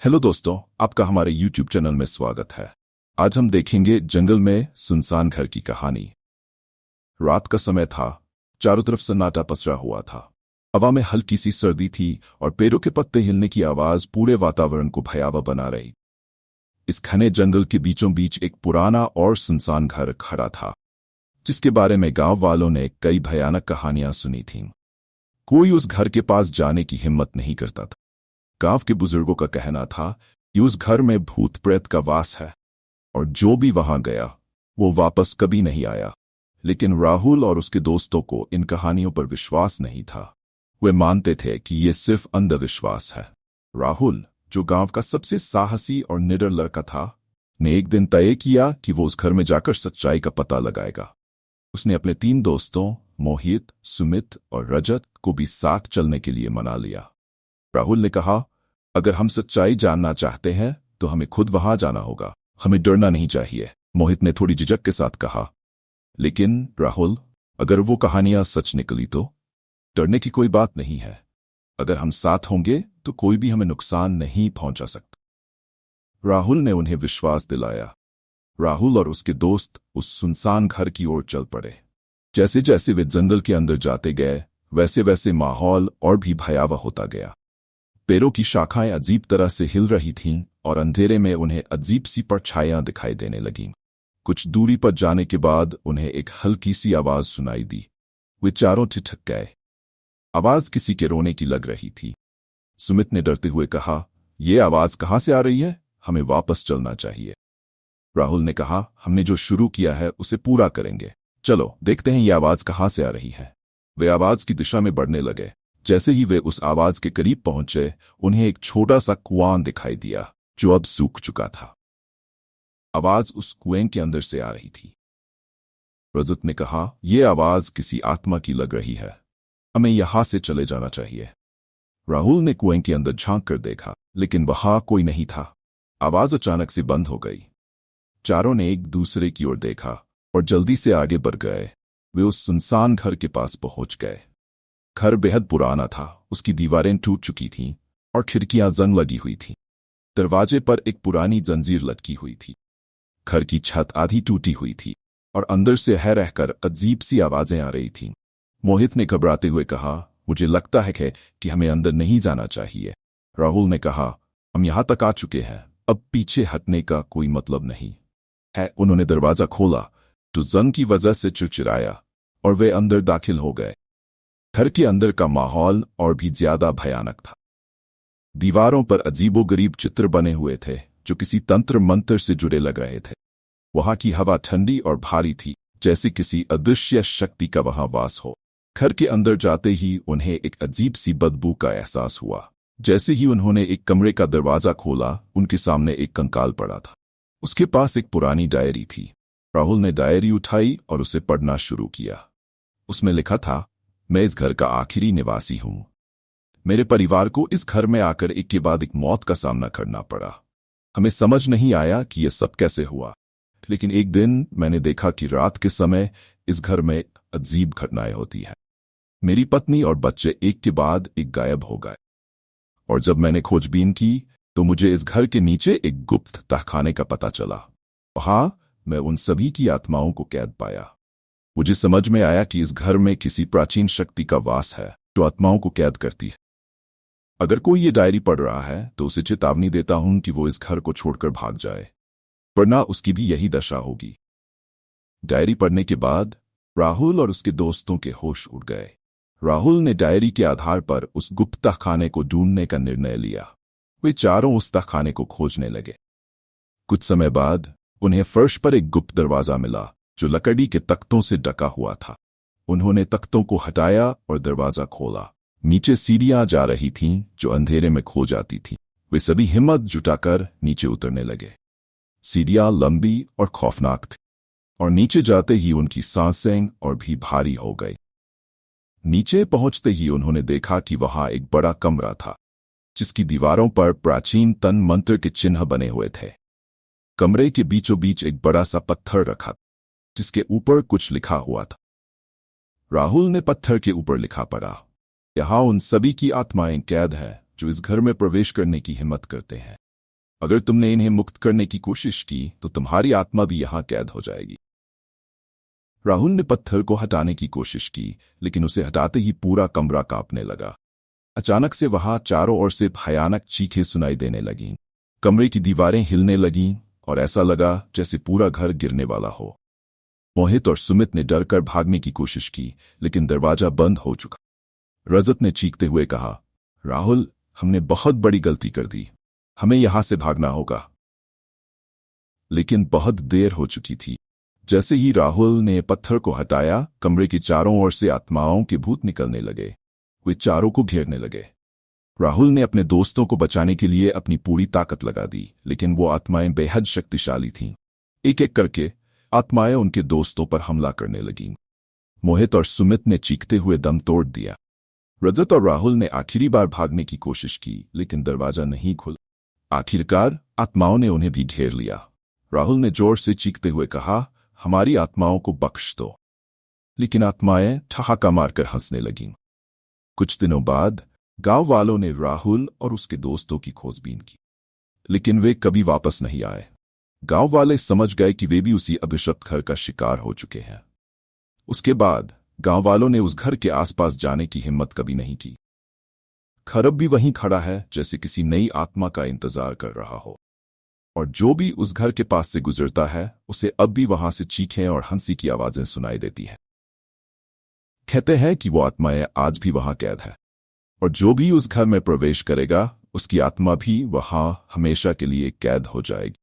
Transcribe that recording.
Hello दोस्तों, आपका हमारे YouTube चैनल में स्वागत है। आज हम देखेंगे जंगल में सुनसान घर की कहानी। रात का समय था, चारों तरफ सन्नाटा पसरा हुआ था। हवा में हल्की सी सर्दी थी और पेड़ों के पत्ते हिलने की आवाज पूरे वातावरण को भयावह बना रही। इस घने जंगल के बीचों बीच एक पुराना और सुनसान घर खड़ा था, जिसके बारे में गांव वालों ने कई भयानक कहानियां सुनी थीं। कोई उस घर के पास जाने की हिम्मत नहीं करता था। गांव के बुजुर्गों का कहना था कि उस घर में भूत प्रेत का वास है और जो भी वहां गया वो वापस कभी नहीं आया। लेकिन राहुल और उसके दोस्तों को इन कहानियों पर विश्वास नहीं था। वे मानते थे कि ये सिर्फ अंधविश्वास है। राहुल, जो गांव का सबसे साहसी और निडर लड़का था, ने एक दिन तय किया कि वो उस घर में जाकर सच्चाई का पता लगाएगा। उसने अपने 3 दोस्तों मोहित, सुमित और रजत को भी साथ चलने के लिए मना लिया। राहुल ने कहा, अगर हम सच्चाई जानना चाहते हैं तो हमें खुद वहां जाना होगा, हमें डरना नहीं चाहिए। मोहित ने थोड़ी झिझक के साथ कहा, लेकिन राहुल, अगर वो कहानियां सच निकली तो? डरने की कोई बात नहीं है। अगर हम साथ होंगे तो कोई भी हमें नुकसान नहीं पहुंचा सकता। राहुल ने उन्हें विश्वास दिलाया। राहुल और उसके दोस्त उस सुनसान घर की ओर चल पड़े। जैसे जैसे वे जंगल के अंदर जाते गए, वैसे वैसे माहौल और भी भयावह होता गया। पेड़ों की शाखाएं अजीब तरह से हिल रही थीं और अंधेरे में उन्हें अजीब सी परछाइयां दिखाई देने लगीं। कुछ दूरी पर जाने के बाद उन्हें एक हल्की सी आवाज सुनाई दी। वे चारों ठिठक गए। आवाज किसी के रोने की लग रही थी। सुमित ने डरते हुए कहा, ये आवाज कहाँ से आ रही है? हमें वापस चलना चाहिए। राहुल ने कहा, हमने जो शुरू किया है उसे पूरा करेंगे। चलो देखते हैं ये आवाज कहाँ से आ रही है। वे आवाज की दिशा में बढ़ने लगे। जैसे ही वे उस आवाज के करीब पहुंचे, उन्हें एक छोटा सा कुआं दिखाई दिया जो अब सूख चुका था। आवाज उस कुएं के अंदर से आ रही थी। रजत ने कहा, यह आवाज किसी आत्मा की लग रही है, हमें यहां से चले जाना चाहिए। राहुल ने कुएं के अंदर झांक कर देखा, लेकिन वहां कोई नहीं था। आवाज अचानक से बंद हो गई। चारों ने एक दूसरे की ओर देखा और जल्दी से आगे बढ़ गए। वे उस सुनसान घर के पास पहुंच गए। घर बेहद पुराना था, उसकी दीवारें टूट चुकी थीं और खिड़कियां जंग लगी हुई थीं। दरवाजे पर एक पुरानी जंजीर लटकी हुई थी। घर की छत आधी टूटी हुई थी और अंदर से है रहकर अजीब सी आवाजें आ रही थीं। मोहित ने घबराते हुए कहा, मुझे लगता है कि हमें अंदर नहीं जाना चाहिए। राहुल ने कहा, हम यहां तक आ चुके हैं, अब पीछे हटने का कोई मतलब नहीं है। उन्होंने दरवाजा खोला तो जंग की वजह से चिड़चिड़ाया और वे अंदर दाखिल हो गए। घर के अंदर का माहौल और भी ज्यादा भयानक था। दीवारों पर अजीबोगरीब चित्र बने हुए थे जो किसी तंत्र मंत्र से जुड़े लग रहे थे। वहां की हवा ठंडी और भारी थी, जैसे किसी अदृश्य शक्ति का वहां वास हो। घर के अंदर जाते ही उन्हें एक अजीब सी बदबू का एहसास हुआ। जैसे ही उन्होंने एक कमरे का दरवाजा खोला, उनके सामने एक कंकाल पड़ा था। उसके पास एक पुरानी डायरी थी। राहुल ने डायरी उठाई और उसे पढ़ना शुरू किया। उसमें लिखा था, मैं इस घर का आखिरी निवासी हूं। मेरे परिवार को इस घर में आकर एक के बाद एक मौत का सामना करना पड़ा। हमें समझ नहीं आया कि यह सब कैसे हुआ, लेकिन एक दिन मैंने देखा कि रात के समय इस घर में अजीब घटनाएं होती हैं। मेरी पत्नी और बच्चे एक के बाद एक गायब हो गए और जब मैंने खोजबीन की तो मुझे इस घर के नीचे एक गुप्त तहखाने का पता चला। वहां मैं उन सभी की आत्माओं को कैद पाया। मुझे समझ में आया कि इस घर में किसी प्राचीन शक्ति का वास है जो आत्माओं को कैद करती है। अगर कोई ये डायरी पढ़ रहा है तो उसे चेतावनी देता हूं कि वो इस घर को छोड़कर भाग जाए, वरना उसकी भी यही दशा होगी। डायरी पढ़ने के बाद राहुल और उसके दोस्तों के होश उड़ गए। राहुल ने डायरी के आधार पर उस गुप्त तहखाने को ढूंढने का निर्णय लिया। वे चारों उस तहखाने को खोजने लगे। कुछ समय बाद उन्हें फर्श पर एक गुप्त दरवाजा मिला जो लकड़ी के तख्तों से ढका हुआ था। उन्होंने तख्तों को हटाया और दरवाजा खोला। नीचे सीढ़ियां जा रही थीं जो अंधेरे में खो जाती थीं। वे सभी हिम्मत जुटाकर नीचे उतरने लगे। सीढ़ियां लंबी और खौफनाक थी और नीचे जाते ही उनकी सांसें और भी भारी हो गई। नीचे पहुंचते ही उन्होंने देखा कि वहां एक बड़ा कमरा था जिसकी दीवारों पर प्राचीन तन मंत्र के चिन्ह बने हुए थे। कमरे के बीचों बीच एक बड़ा सा पत्थर रखा जिसके ऊपर कुछ लिखा हुआ था। राहुल ने पत्थर के ऊपर लिखा पढ़ा, यहाँ उन सभी की आत्माएं कैद है जो इस घर में प्रवेश करने की हिम्मत करते हैं। अगर तुमने इन्हें मुक्त करने की कोशिश की तो तुम्हारी आत्मा भी यहां कैद हो जाएगी। राहुल ने पत्थर को हटाने की कोशिश की, लेकिन उसे हटाते ही पूरा कमरा कांपने लगा। अचानक से वहां चारों ओर से भयानक चीखें सुनाई देने लगीं। कमरे की दीवारें हिलने लगीं और ऐसा लगा जैसे पूरा घर गिरने वाला हो। मोहित और सुमित ने डरकर भागने की कोशिश की, लेकिन दरवाजा बंद हो चुका। रजत ने चीखते हुए कहा, राहुल, हमने बहुत बड़ी गलती कर दी, हमें यहां से भागना होगा। लेकिन बहुत देर हो चुकी थी। जैसे ही राहुल ने पत्थर को हटाया, कमरे की चारों ओर से आत्माओं के भूत निकलने लगे। वे चारों को घेरने लगे। राहुल ने अपने दोस्तों को बचाने के लिए अपनी पूरी ताकत लगा दी, लेकिन वो आत्माएं बेहद शक्तिशाली थीं। एक एक करके आत्माएं उनके दोस्तों पर हमला करने लगीं। मोहित और सुमित ने चीखते हुए दम तोड़ दिया। रजत और राहुल ने आखिरी बार भागने की कोशिश की, लेकिन दरवाजा नहीं खुला। आखिरकार आत्माओं ने उन्हें भी घेर लिया। राहुल ने जोर से चीखते हुए कहा, हमारी आत्माओं को बख्श दो। लेकिन आत्माएं ठहाका मारकर हंसने लगीं। कुछ दिनों बाद गांव वालों ने राहुल और उसके दोस्तों की खोजबीन की, लेकिन वे कभी वापस नहीं आए। गांव वाले समझ गए कि वे भी उसी अभिशप्त घर का शिकार हो चुके हैं। उसके बाद गांव वालों ने उस घर के आसपास जाने की हिम्मत कभी नहीं की। घर अब भी वहीं खड़ा है, जैसे किसी नई आत्मा का इंतजार कर रहा हो, और जो भी उस घर के पास से गुजरता है उसे अब भी वहां से चीखें और हंसी की आवाजें सुनाई देती हैं। कहते हैं कि वो आत्माएं आज भी वहां कैद है, और जो भी उस घर में प्रवेश करेगा उसकी आत्मा भी वहां हमेशा के लिए कैद हो जाएगी।